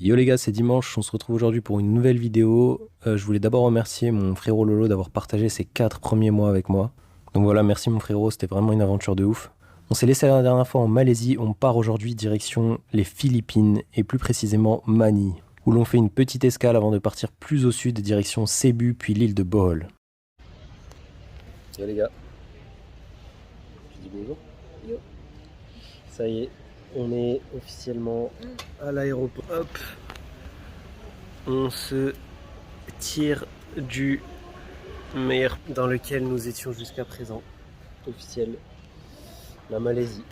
Yo les gars, c'est dimanche, on se retrouve aujourd'hui pour une nouvelle vidéo. Je voulais d'abord remercier mon frérot Lolo d'avoir partagé ses 4 premiers mois avec moi. Donc voilà, merci mon frérot, c'était vraiment une aventure de ouf. On s'est laissé la dernière fois en Malaisie, on part aujourd'hui direction les Philippines et plus précisément Manille, où l'on fait une petite escale avant de partir plus au sud direction Cebu puis l'île de Bohol. Yo les gars, je dis bonjour. Yo. Ça y est, on est officiellement à l'aéroport. Hop. On se tire du mer dans lequel nous étions jusqu'à présent. Officiel. La Malaisie.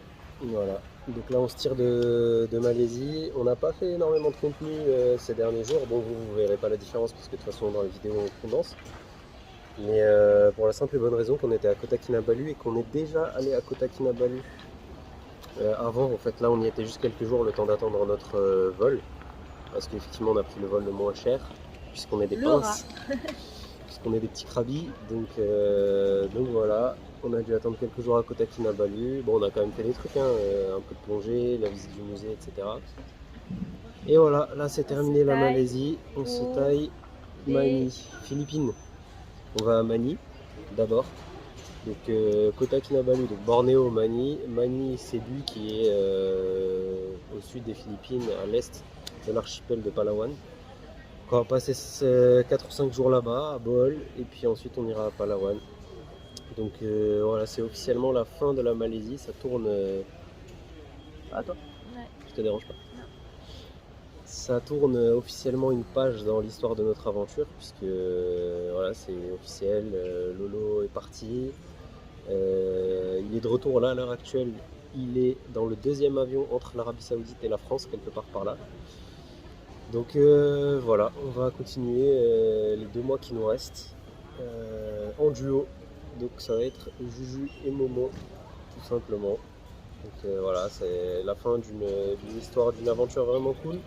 Voilà. Donc là on se tire de Malaisie. On n'a pas fait énormément de contenu ces derniers jours. Bon, vous verrez pas la différence parce que de toute façon dans les vidéos on condense. Mais pour la simple et bonne raison qu'on était à Kota Kinabalu et qu'on est déjà allé à Kota Kinabalu. Avant, en fait, là on y était juste quelques jours le temps d'attendre notre vol. Parce qu'effectivement, on a pris le vol le moins cher, puisqu'on est des pinces, puisqu'on est des petits crabis. Donc voilà, on a dû attendre quelques jours à Kota Kinabalu. Bon, on a quand même fait des trucs, hein, un peu de plongée, la visite du musée, etc. Et voilà, là c'est terminé la Malaisie. On se taille Manille, Philippines. On va à Manille d'abord. Donc Kota Kinabalu, donc Bornéo, Manille. Manille, Cebu qui est au sud des Philippines, à l'est de l'archipel de Palawan. Donc, on va passer 4 ou 5 jours là-bas, à Bohol, et puis ensuite on ira à Palawan. Donc voilà, c'est officiellement la fin de la Malaisie, ça tourne... Ah toi ouais. Je te dérange pas. Non. Ça tourne officiellement une page dans l'histoire de notre aventure, puisque voilà, c'est officiel, Lolo est parti. Il est de retour là à l'heure actuelle, il est dans le deuxième avion entre l'Arabie Saoudite et la France, quelque part par là. Donc voilà, on va continuer les 2 mois qui nous restent en duo. Donc ça va être Juju et Momo, tout simplement. Donc voilà, c'est la fin d'une histoire, d'une aventure vraiment cool,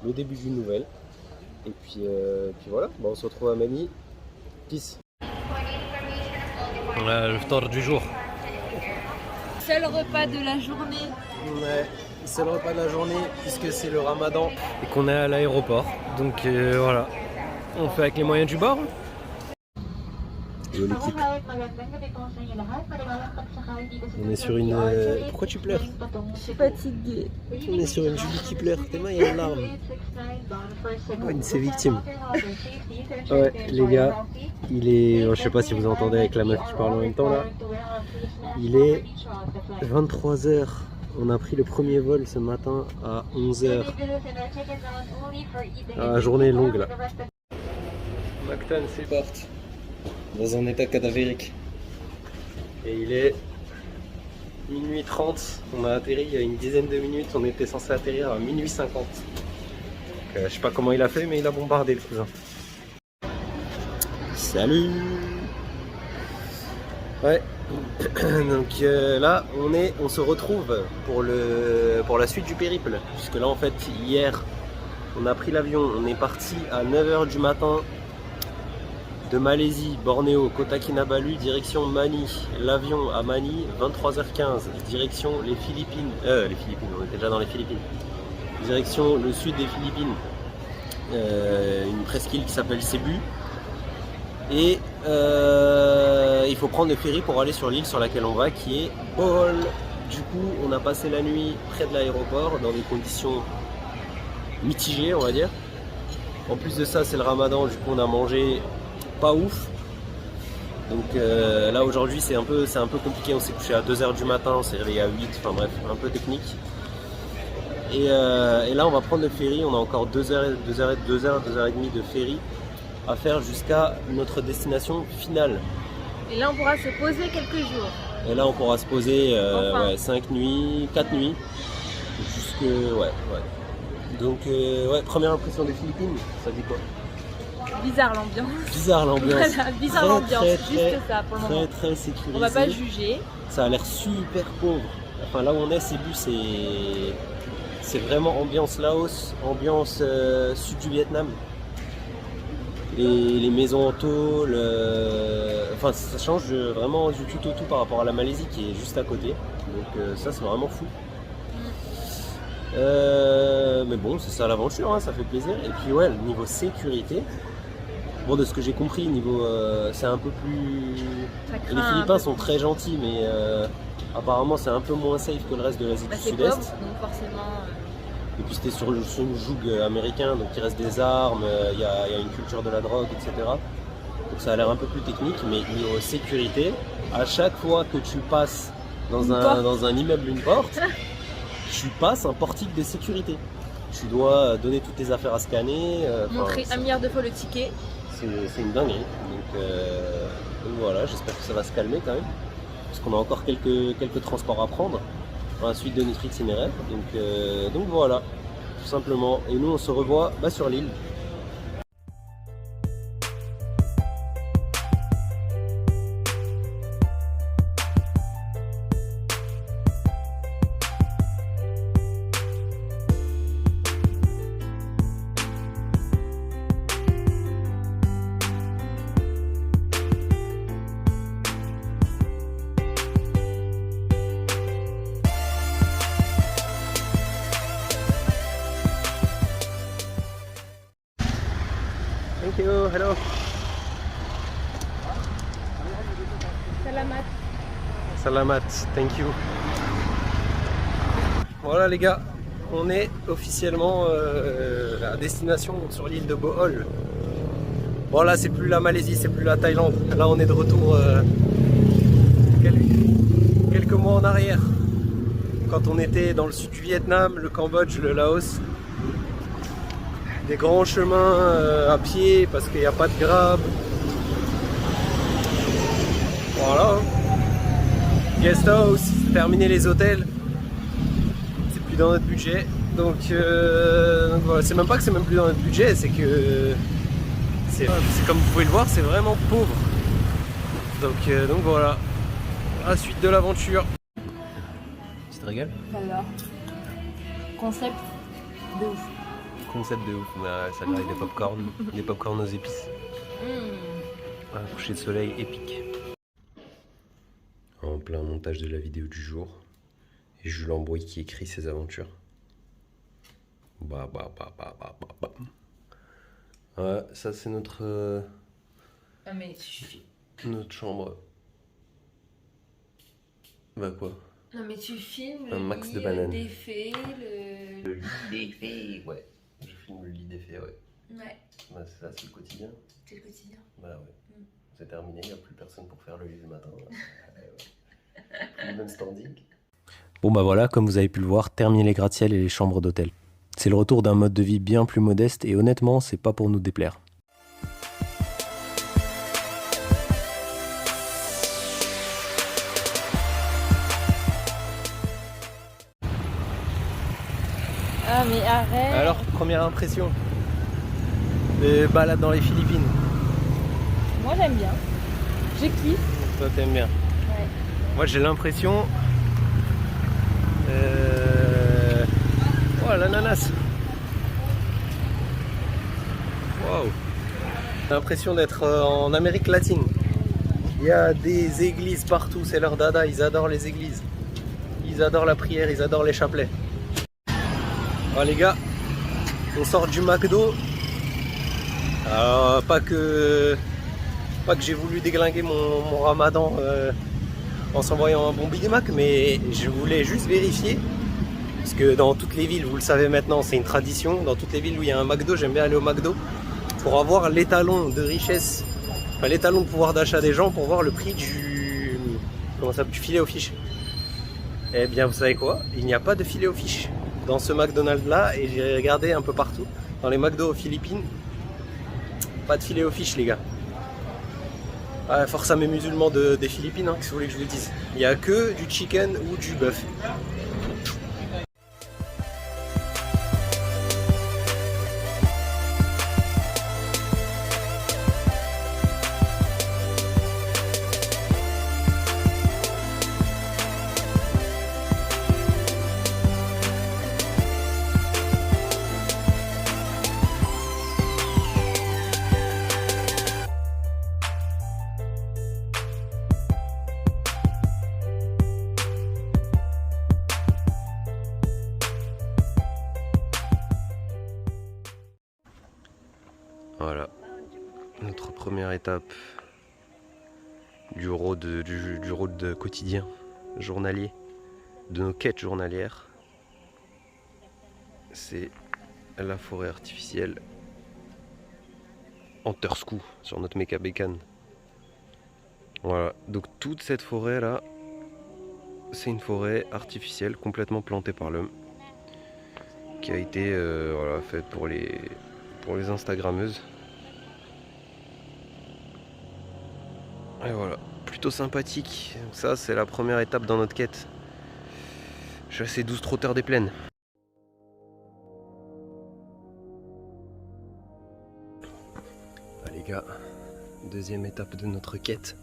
le début d'une nouvelle. Et puis voilà, bon, on se retrouve à Manille. Peace. Le ftar du jour. Seul repas de la journée. Ouais, c'est le repas de la journée puisque c'est le ramadan et qu'on est à l'aéroport. Donc voilà, on fait avec les moyens du bord. L'équipe. On est sur une... Pourquoi tu pleures? Je suis fatiguée. On est sur une Julie qui pleure. Tes mains, il y a une larme. Oh, une de ses victimes. Ouais, les gars, il est... Je sais pas si vous entendez avec la meuf qui parle en même temps là. Il est 23 h. On a pris le premier vol ce matin à 11 h. La journée est longue là. Mactan s'éporte dans un état cadavérique. Et il est minuit 30. On a atterri il y a une dizaine de minutes. On était censé atterrir à minuit 50. Donc, je sais pas comment il a fait, mais il a bombardé le cousin. Salut. Ouais. Donc là on se retrouve pour la suite du périple, puisque là en fait hier on a pris l'avion, on est parti à 9 h du matin de Malaisie, Bornéo, Kota Kinabalu, direction Manille. L'avion à Manille, 23 h 15, direction les Philippines, on était déjà dans les Philippines, direction le sud des Philippines, une presqu'île qui s'appelle Cebu. Et il faut prendre le ferry pour aller sur l'île sur laquelle on va, qui est Bohol. Du coup, on a passé la nuit près de l'aéroport dans des conditions mitigées, on va dire. En plus de ça, c'est le ramadan, du coup on a mangé pas ouf. Donc là aujourd'hui c'est un peu compliqué, on s'est couché à 2 h du matin, on s'est réveillé à 8, enfin bref, un peu technique. Et là on va prendre le ferry, on a encore 2 heures et demie de ferry à faire jusqu'à notre destination finale. Et là on pourra se poser quelques jours. Et là on pourra se poser enfin. 5 nuits, 4 nuits, jusque... ouais. Donc ouais, première impression des Philippines, ça dit quoi? Bizarre l'ambiance. Bizarre l'ambiance. Voilà, bizarre l'ambiance, juste ça pour le moment. Très sécurisé. On va pas juger. Ça a l'air super pauvre. Enfin là où on est, Cebu, c'est vraiment ambiance Laos, ambiance sud du Vietnam. Les maisons en tôle, enfin ça change vraiment du tout par rapport à la Malaisie qui est juste à côté. Donc ça c'est vraiment fou. Mais bon, c'est ça l'aventure, hein, ça fait plaisir. Et puis ouais, le niveau sécurité, bon, de ce que j'ai compris, niveau, c'est un peu plus... Les Philippins sont très gentils, mais apparemment c'est un peu moins safe que le reste de l'Asie du c'est Sud-Est. pauvre, donc forcément... Et puis c'était sur le joug américain, donc il reste des armes, il y a une culture de la drogue, etc. Donc ça a l'air un peu plus technique, mais niveau sécurité, à chaque fois que tu passes dans un immeuble, une porte, tu passes un portique de sécurité. Tu dois donner toutes tes affaires à scanner. Montrer 1 milliard de fois le ticket. C'est une dinguerie. Donc voilà, j'espère que ça va se calmer quand même. Parce qu'on a encore quelques transports à prendre dans la suite de notre itinéraire. Donc voilà, tout simplement. Et nous on se revoit sur l'île. Thank you, hello. Salamat. Salamat, thank you. Voilà les gars, on est officiellement à destination sur l'île de Bohol. Bon là c'est plus la Malaisie, c'est plus la Thaïlande. Là on est de retour quelques mois en arrière. Quand on était dans le sud du Vietnam, le Cambodge, le Laos. Des grands chemins à pied parce qu'il n'y a pas de Grab. Voilà. Guest house, terminer les hôtels. C'est plus dans notre budget. Donc voilà, c'est même pas que c'est même plus dans notre budget, c'est que c'est comme vous pouvez le voir, c'est vraiment pauvre. Donc voilà. La suite de l'aventure. Tu te régales? Alors, concept de ouf. Concept de ouf, ça a l'air des popcorn aux épices. Un coucher de soleil épique. En plein montage de la vidéo du jour, et Jules Embrouille qui écrit ses aventures. Ouais, ça c'est notre mais tu... notre chambre. Bah quoi? Non mais tu filmes un max de bananes. Défait, le lit défait, ouais. Je filme le lit défait, ouais. Ouais. Bah c'est ça, c'est le quotidien. C'est le quotidien. Bah ouais. C'est terminé, il n'y a plus personne pour faire le lit le matin. Plus le même standing. Bon bah voilà, comme vous avez pu le voir, terminé les gratte-ciel et les chambres d'hôtel. C'est le retour d'un mode de vie bien plus modeste et honnêtement, c'est pas pour nous déplaire. Ah mais arrête. Alors, première impression de balade dans les Philippines. Moi j'aime bien. Je kiffe. Toi t'aimes bien. Ouais. Moi j'ai l'impression... Oh l'ananas. Waouh. J'ai l'impression d'être en Amérique latine. Il y a des églises partout, c'est leur dada, ils adorent les églises. Ils adorent la prière, ils adorent les chapelets. Alors les gars, on sort du McDo. Alors pas que j'ai voulu déglinguer mon ramadan en s'envoyant un bon Big Mac, mais je voulais juste vérifier. Parce que dans toutes les villes, vous le savez maintenant, c'est une tradition. Dans toutes les villes où il y a un McDo, j'aime bien aller au McDo pour avoir l'étalon de richesse, enfin l'étalon de pouvoir d'achat des gens, pour voir le prix du filet aux fiches. Eh bien vous savez quoi, il n'y a pas de filet aux fiches dans ce McDonald's là, et j'ai regardé un peu partout dans les McDo aux Philippines, pas de filet aux fiches les gars. Ah, force à mes musulmans des Philippines, hein, qu'est-ce que vous voulez que je vous dise. Il n'y a que du chicken ou du bœuf. Voilà, notre première étape du road quotidien, journalier, de nos quêtes journalières. C'est la forêt artificielle Anterskou sur notre méca bécane. Voilà, donc toute cette forêt là, c'est une forêt artificielle complètement plantée par l'homme, qui a été voilà, faite pour les Instagrammeuses. Et voilà, plutôt sympathique. Donc ça, c'est la première étape dans notre quête. Chasser 12 trotteurs des plaines. Ah les gars, deuxième étape de notre quête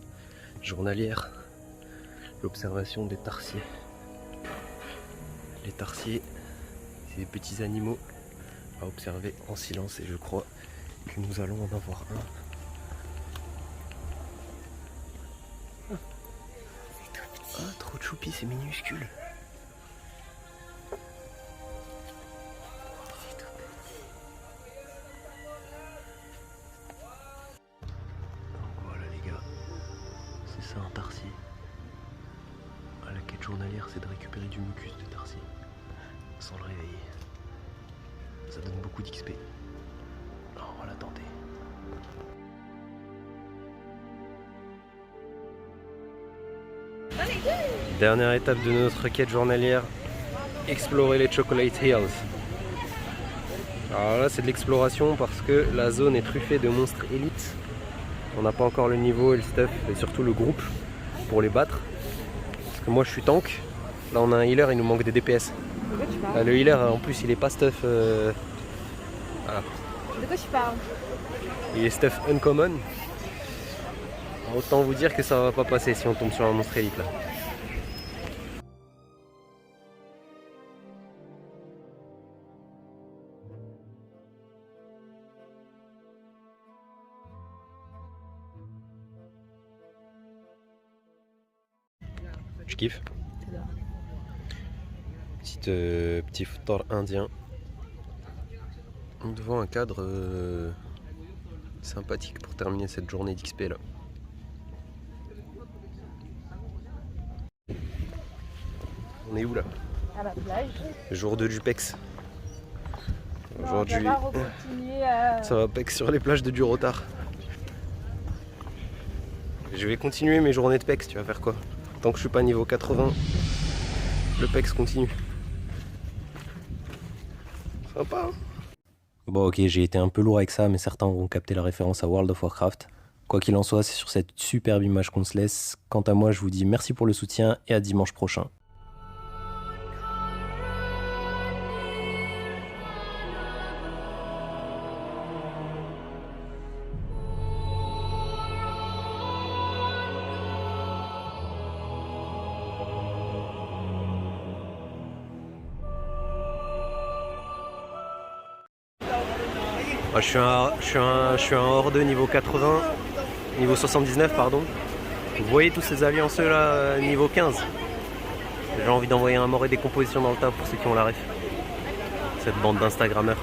journalière, l'observation des tarsiers. Les tarsiers, c'est des petits animaux à observer en silence et je crois que nous allons en avoir un. Ah, trop de choupi, c'est minuscule. Donc voilà les gars, c'est ça un tarsier. Ah, la quête journalière, c'est de récupérer du mucus de tarsier sans le réveiller. Ça donne beaucoup d'XP. Alors on va la tenter. Dernière étape de notre quête journalière, explorer les Chocolate Hills. Alors là c'est de l'exploration parce que la zone est truffée de monstres élites. On n'a pas encore le niveau et le stuff et surtout le groupe pour les battre. Parce que moi je suis tank, là on a un healer, il nous manque des DPS. De quoi tu parles? Là, le healer en plus il est pas stuff... Voilà. De quoi tu parles? Il est stuff uncommon. Alors, autant vous dire que ça va pas passer si on tombe sur un monstre élite là. Je kiffe. Petit fort indien. Devant un cadre sympathique pour terminer cette journée d'XP là. On est où là? À la plage. Jour 2 du PEX. Aujourd'hui, On va continuer à... ça va PEX sur les plages de Durotar. Je vais continuer mes journées de PEX, tu vas faire quoi? Tant que je suis pas niveau 80, le PEX continue. Sympa hein. Bon ok, j'ai été un peu lourd avec ça, mais certains auront capté la référence à World of Warcraft. Quoi qu'il en soit, c'est sur cette superbe image qu'on se laisse. Quant à moi, je vous dis merci pour le soutien et à dimanche prochain. Je suis un hors-2 niveau 80, niveau 79 pardon. Vous voyez tous ces allianceux là niveau 15. J'ai envie d'envoyer un mort et des compositions dans le tas pour ceux qui ont la ref. Cette bande d'instagrammeurs.